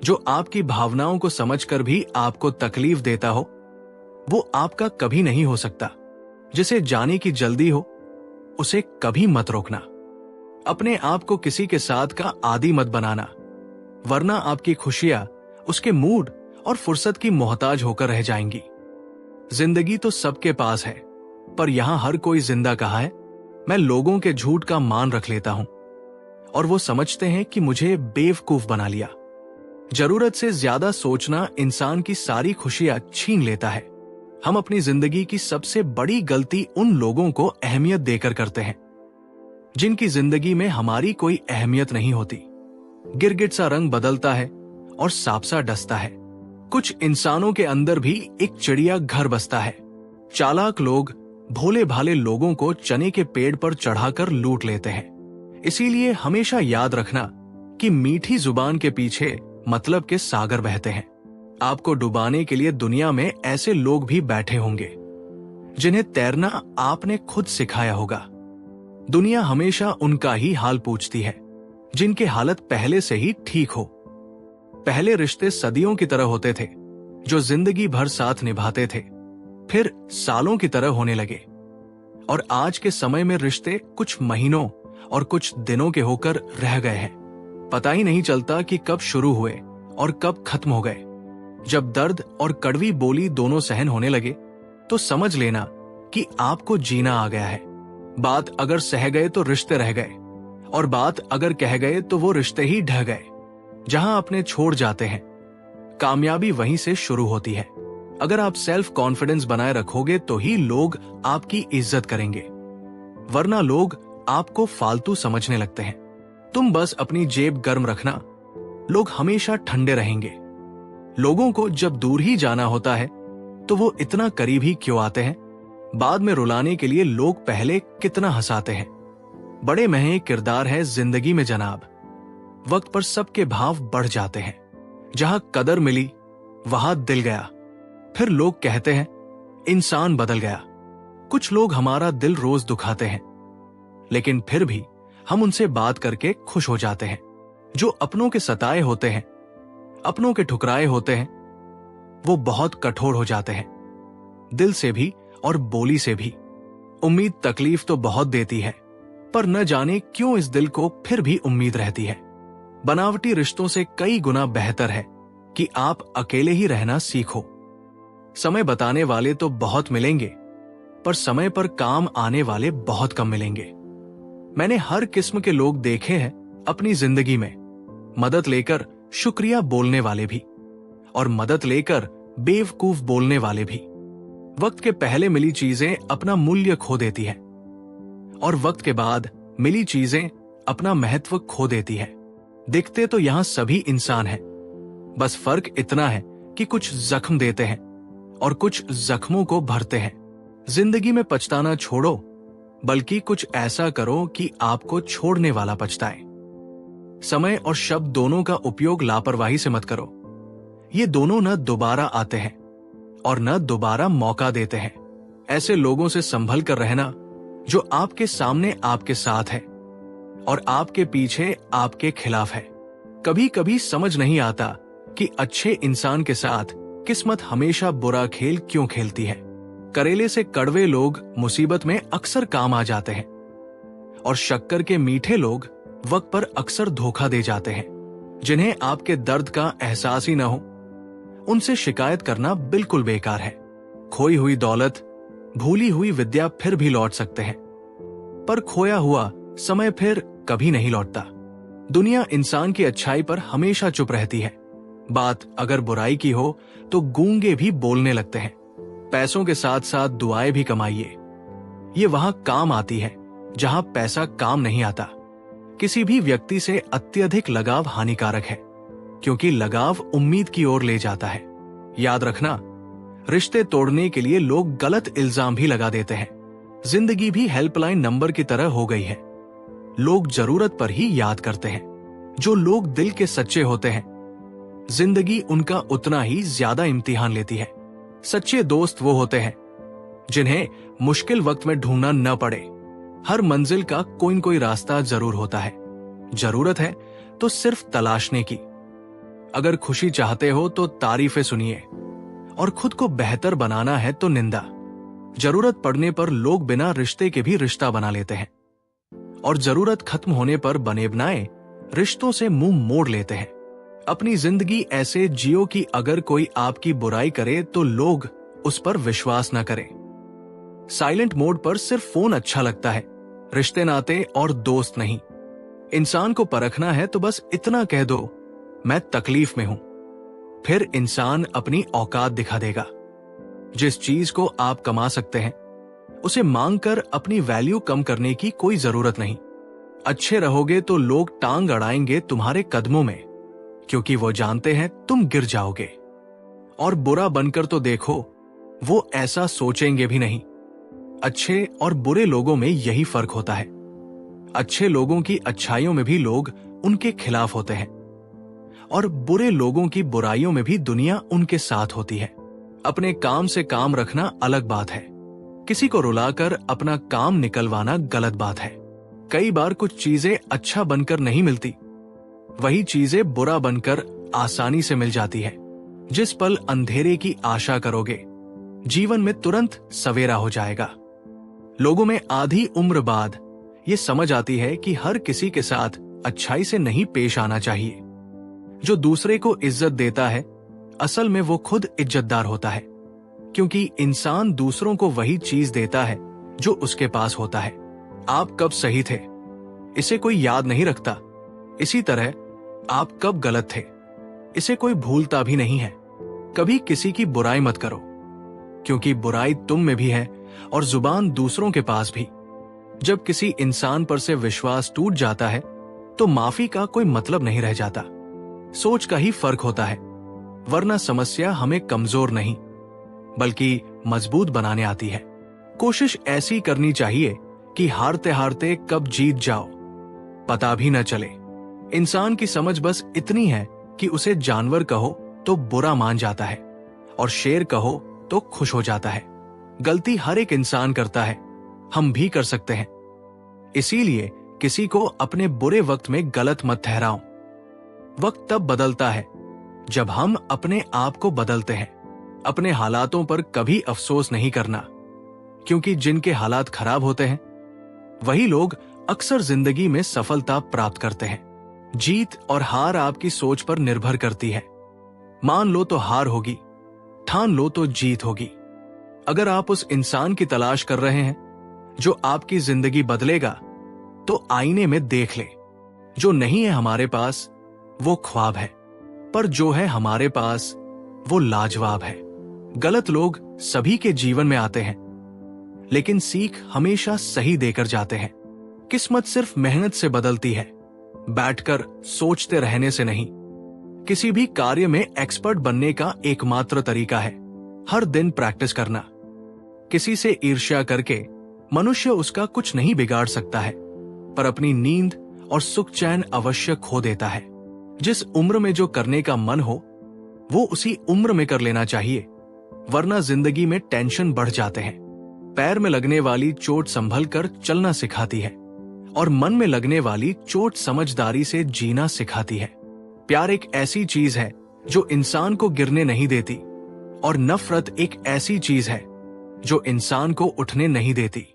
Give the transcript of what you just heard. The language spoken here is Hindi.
जो आपकी भावनाओं को समझकर भी आपको तकलीफ देता हो, वो आपका कभी नहीं हो सकता। जिसे जाने की जल्दी हो, उसे कभी मत रोकना। अपने आप को किसी के साथ का आदी मत बनाना, वरना आपकी खुशियां उसके मूड और फुर्सत की मोहताज होकर रह जाएंगी। जिंदगी तो सबके पास है, पर यहां हर कोई जिंदा कहा है। मैं लोगों के झूठ का मान रख लेता हूं और वो समझते हैं कि मुझे बेवकूफ बना लिया। जरूरत से ज्यादा सोचना इंसान की सारी खुशियां छीन लेता है। हम अपनी जिंदगी की सबसे बड़ी गलती उन लोगों को अहमियत देकर करते हैं जिनकी जिंदगी में हमारी कोई अहमियत नहीं होती। गिरगिट सा रंग बदलता है और सांप सा डसता है। कुछ इंसानों के अंदर भी एक चिड़िया घर बसता है। चालाक लोग भोले भाले लोगों को चने के पेड़ पर चढ़ाकर लूट लेते हैं। इसीलिए हमेशा याद रखना कि मीठी जुबान के पीछे मतलब के सागर बहते हैं। आपको डुबाने के लिए दुनिया में ऐसे लोग भी बैठे होंगे जिन्हें तैरना आपने खुद सिखाया होगा। दुनिया हमेशा उनका ही हाल पूछती है जिनकी हालत पहले से ही ठीक हो। पहले रिश्ते सदियों की तरह होते थे, जो जिंदगी भर साथ निभाते थे, फिर सालों की तरह होने लगे। और आज के समय में रिश्ते कुछ महीनों और कुछ दिनों के होकर रह गए हैं। पता ही नहीं चलता कि कब शुरू हुए और कब खत्म हो गए। जब दर्द और कड़वी बोली दोनों सहन होने लगे, तो समझ लेना कि आपको जीना आ गया है। बात अगर सह गए तो रिश्ते रह गए, और बात अगर कह गए तो वो रिश्ते ही ढह गए। जहां अपने छोड़ जाते हैं, कामयाबी वहीं से शुरू होती है। अगर आप सेल्फ कॉन्फिडेंस बनाए रखोगे तो ही लोग आपकी इज्जत करेंगे, वरना लोग आपको फालतू समझने लगते हैं। तुम बस अपनी जेब गर्म रखना, लोग हमेशा ठंडे रहेंगे। लोगों को जब दूर ही जाना होता है तो वो इतना करीब ही क्यों आते हैं। बाद में रुलाने के लिए लोग पहले कितना हंसाते हैं। बड़े महंगे किरदार है जिंदगी में जनाब। वक्त पर सबके भाव बढ़ जाते हैं। जहां कदर मिली वहां दिल गया। फिर लोग कहते हैं इंसान बदल गया। कुछ लोग हमारा दिल रोज दुखाते हैं, लेकिन फिर भी हम उनसे बात करके खुश हो जाते हैं। जो अपनों के सताए होते हैं, अपनों के ठुकराए होते हैं, वो बहुत कठोर हो जाते हैं, दिल से भी और बोली से भी। उम्मीद तकलीफ तो बहुत देती है, पर न जाने क्यों इस दिल को फिर भी उम्मीद रहती है। बनावटी रिश्तों से कई गुना बेहतर है कि आप अकेले ही रहना सीखो। समय बताने वाले तो बहुत मिलेंगे, पर समय पर काम आने वाले बहुत कम मिलेंगे। मैंने हर किस्म के लोग देखे हैं अपनी जिंदगी में। मदद लेकर शुक्रिया बोलने वाले भी, और मदद लेकर बेवकूफ बोलने वाले भी। वक्त के पहले मिली चीजें अपना मूल्य खो देती हैं, और वक्त के बाद मिली चीजें अपना महत्व खो देती हैं। दिखते तो यहां सभी इंसान हैं, बस फर्क इतना है कि कुछ जख्म देते हैं और कुछ जख्मों को भरते हैं। जिंदगी में पछताना छोड़ो, बल्कि कुछ ऐसा करो कि आपको छोड़ने वाला पछताए। समय और शब्द दोनों का उपयोग लापरवाही से मत करो। ये दोनों न दोबारा आते हैं और न दोबारा मौका देते हैं। ऐसे लोगों से संभल कर रहना जो आपके सामने आपके साथ है और आपके पीछे आपके खिलाफ है। कभी कभी समझ नहीं आता कि अच्छे इंसान के साथ किस्मत हमेशा बुरा खेल क्यों खेलती है। करेले से कड़वे लोग मुसीबत में अक्सर काम आ जाते हैं, और शक्कर के मीठे लोग वक्त पर अक्सर धोखा दे जाते हैं। जिन्हें आपके दर्द का एहसास ही न हो, उनसे शिकायत करना बिल्कुल बेकार है। खोई हुई दौलत, भूली हुई विद्या फिर भी लौट सकते हैं, पर खोया हुआ समय फिर कभी नहीं लौटता। दुनिया इंसान की अच्छाई पर हमेशा चुप रहती है। बात अगर बुराई की हो तो गूंगे भी बोलने लगते हैं। पैसों के साथ साथ दुआएं भी कमाइए। ये वहां काम आती है जहां पैसा काम नहीं आता। किसी भी व्यक्ति से अत्यधिक लगाव हानिकारक है, क्योंकि लगाव उम्मीद की ओर ले जाता है। याद रखना, रिश्ते तोड़ने के लिए लोग गलत इल्जाम भी लगा देते हैं। जिंदगी भी हेल्पलाइन नंबर की तरह हो गई है। लोग जरूरत पर ही याद करते हैं। जो लोग दिल के सच्चे होते हैं, जिंदगी उनका उतना ही ज्यादा इम्तिहान लेती है। सच्चे दोस्त वो होते हैं जिन्हें मुश्किल वक्त में ढूंढना न पड़े। हर मंजिल का कोई न कोई रास्ता जरूर होता है। जरूरत है तो सिर्फ तलाशने की। अगर खुशी चाहते हो तो तारीफें सुनिए, और खुद को बेहतर बनाना है तो निंदा। जरूरत पड़ने पर लोग बिना रिश्ते के भी रिश्ता बना लेते हैं, और जरूरत खत्म होने पर बने बनाए रिश्तों से मुंह मोड़ लेते हैं। अपनी जिंदगी ऐसे जियो कि अगर कोई आपकी बुराई करे तो लोग उस पर विश्वास न करें। साइलेंट मोड पर सिर्फ फोन अच्छा लगता है, रिश्ते नाते और दोस्त नहीं। इंसान को परखना है तो बस इतना कह दो, मैं तकलीफ में हूं, फिर इंसान अपनी औकात दिखा देगा। जिस चीज को आप कमा सकते हैं उसे मांगकर अपनी वैल्यू कम करने की कोई जरूरत नहीं। अच्छे रहोगे तो लोग टांग अड़ाएंगे तुम्हारे कदमों में, क्योंकि वो जानते हैं तुम गिर जाओगे। और बुरा बनकर तो देखो, वो ऐसा सोचेंगे भी नहीं। अच्छे और बुरे लोगों में यही फर्क होता है। अच्छे लोगों की अच्छाइयों में भी लोग उनके खिलाफ होते हैं, और बुरे लोगों की बुराइयों में भी दुनिया उनके साथ होती है। अपने काम से काम रखना अलग बात है, किसी को रुलाकर अपना काम निकलवाना गलत बात है। कई बार कुछ चीजें अच्छा बनकर नहीं मिलती, वही चीजें बुरा बनकर आसानी से मिल जाती है। जिस पल अंधेरे की आशा करोगे, जीवन में तुरंत सवेरा हो जाएगा। लोगों में आधी उम्र बाद ये समझ आती है कि हर किसी के साथ अच्छाई से नहीं पेश आना चाहिए। जो दूसरे को इज्जत देता है, असल में वो खुद इज्जतदार होता है, क्योंकि इंसान दूसरों को वही चीज देता है जो उसके पास होता है। आप कब सही थे, इसे कोई याद नहीं रखता। इसी तरह आप कब गलत थे, इसे कोई भूलता भी नहीं है। कभी किसी की बुराई मत करो, क्योंकि बुराई तुम में भी है और जुबान दूसरों के पास भी। जब किसी इंसान पर से विश्वास टूट जाता है तो माफी का कोई मतलब नहीं रह जाता। सोच का ही फर्क होता है, वरना समस्या हमें कमजोर नहीं बल्कि मजबूत बनाने आती है। कोशिश ऐसी करनी चाहिए कि हारते हारते कब जीत जाओ पता भी न चले। इंसान की समझ बस इतनी है कि उसे जानवर कहो तो बुरा मान जाता है, और शेर कहो तो खुश हो जाता है। गलती हर एक इंसान करता है, हम भी कर सकते हैं। इसीलिए किसी को अपने बुरे वक्त में गलत मत ठहराओ। वक्त तब बदलता है जब हम अपने आप को बदलते हैं। अपने हालातों पर कभी अफसोस नहीं करना, क्योंकि जिनके हालात खराब होते हैं वही लोग अक्सर जिंदगी में सफलता प्राप्त करते हैं। जीत और हार आपकी सोच पर निर्भर करती है। मान लो तो हार होगी, ठान लो तो जीत होगी। अगर आप उस इंसान की तलाश कर रहे हैं जो आपकी जिंदगी बदलेगा, तो आईने में देख ले। जो नहीं है हमारे पास वो ख्वाब है, पर जो है हमारे पास वो लाजवाब है। गलत लोग सभी के जीवन में आते हैं, लेकिन सीख हमेशा सही देकर जाते हैं। किस्मत सिर्फ मेहनत से बदलती है, बैठकर सोचते रहने से नहीं। किसी भी कार्य में एक्सपर्ट बनने का एकमात्र तरीका है हर दिन प्रैक्टिस करना। किसी से ईर्ष्या करके मनुष्य उसका कुछ नहीं बिगाड़ सकता है, पर अपनी नींद और सुख चैन अवश्य खो देता है। जिस उम्र में जो करने का मन हो वो उसी उम्र में कर लेना चाहिए, वरना जिंदगी में टेंशन बढ़ जाते हैं। पैर में लगने वाली चोट संभल कर चलना सिखाती है, और मन में लगने वाली चोट समझदारी से जीना सिखाती है। प्यार एक ऐसी चीज है जो इंसान को गिरने नहीं देती, और नफरत एक ऐसी चीज है जो इंसान को उठने नहीं देती।